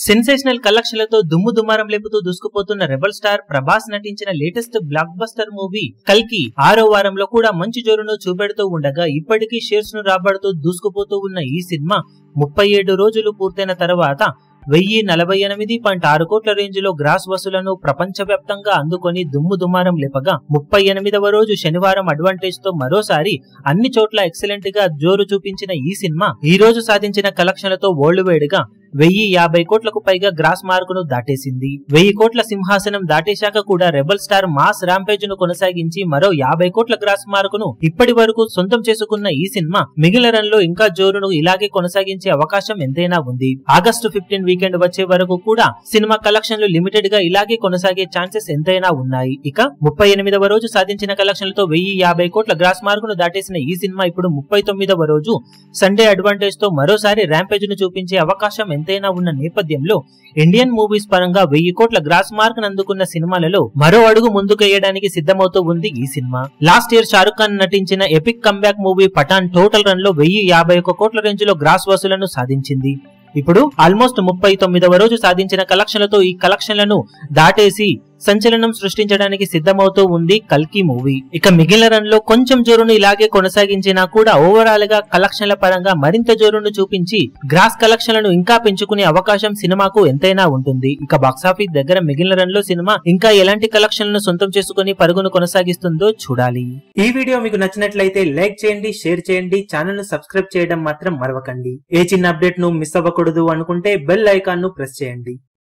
Sensational కలెక్షన్లతో దుమ్ము దుమారం లేపుతూ దూసుకుపోతున్న rebel star Prabhas నటించిన లేటెస్ట్ బ్లాక్ బస్టర్ మూవీ కల్కి 6వ వారంలో కూడా మంచి జోరును చూపెడుతూ ఉండగా ఇప్పటికీ షేర్స్ ను రాబడుతూ దూసుకుపోతూ ఉన్న ఈ సినిమా 37 రోజులు పూర్తయిన తర్వాత 1048.6 కోట్ల రేంజ్ లో గ్రాస్ వసూలను ప్రపంచవ్యాప్తంగా అందుకొని దుమ్ము దుమారం లేపగా 38వ రోజు శనివారం అడ్వాంటేజ్ తో మరోసారి అన్ని చోట్ల ఎక్సలెంట్ గా జోరు చూపించిన ఈ సినిమా ఈ రోజు సాధించిన కలెక్షన్లతో వరల్డ్ వైడ్ గా 1050 కోట్లకు పైగా గ్రాస్ మార్కును దాటేసింది. 1000 కోట్ల సింహాసనం దాటేశాక కూడా రెబల్ స్టార్ మాస్ ర్యాంపేజ్ ను కొనసాగించి మరో 50 కోట్ల గ్రాస్ మార్కును ఇప్పటి వరకు సొంతం చేసుకున్న ఈ సినిమా మిగిలిన రన్ లో ఇంకా జోరును ఇలాగే కొనసాగించే అవకాశం ఎంతైనా ఉంది. ఆగస్టు 15 వీకెండ్ వచ్చే వరకు కూడా సినిమా కలెక్షన్లు లిమిటెడ్ గా ఇలాగే కొనసాగే ఛాన్సెస్ ఎంతైనా ఉన్నాయి. ఇక 38వ రోజు సాధించిన కలెక్షన్లతో 1050 కోట్ల గ్రాస్ మార్కును దాటేసిన ఈ సినిమా ఇప్పుడు 39వ రోజు సండే అడ్వాంటేజ్ తో మరోసారి ర్యాంపేజ్ ను చూపించే అవకాశం ఎంతైనా ఉన్న నేపథ్యంలో ఇండియన్ మూవీస్ పరంగా 1000 కోట్ల గ్రాస్ మార్క్ అందుకున్న సినిమాలలో మరో అడుగు ముందుకేయడానికి సిద్ధమవుతూ ఉంది ఈ cinema. Last year Shahrukh Khan నటించిన epic comeback movie Pathaan total run లో 1051 కోట్ల రేంజ్ లో గ్రాస్ వసూలను సాధించింది. ఇప్పుడు ఆల్మోస్ట్ 39వ రోజు సాధించిన కలెక్షన్లతో ఈ కలెక్షన్లను దాటేసి సంచలనం సృష్టించడానికి సిద్ధమవుతూ ఉంది కల్కి మూవీ. ఇక మిగిలిన రన్ లో కొంచెం జోరును ఇలాగే కొనసాగించినా కూడా ఓవరాల్ గా కలెక్షన్ల పరంగా మరింత జోరును చూపించి గ్రాస్ కలెక్షన్లను ఇంకా పెంచుకునే అవకాశం సినిమాకు ఎంతైనా ఉంటుంది. ఇక బాక్సాఫీస్ దగ్గర మిగిలిన రన్ లో సినిమా ఇంకా ఎలాంటి కలెక్షన్లను సొంతం చేసుకుని పరుగును కొనసాగిస్తుందో చూడాలి. ఈ వీడియో మీకు నచ్చినట్లయితే లైక్ చేయండి, షేర్ చేయండి, ఛానల్ ను సబ్స్క్రైబ్ చేయడం మాత్రం మరవకండి. ఏ చిన్న అప్డేట్ ను మిస్ అవ్వకూడదు అనుకుంటే బెల్ ఐకాన్ ను ప్రెస్ చేయండి.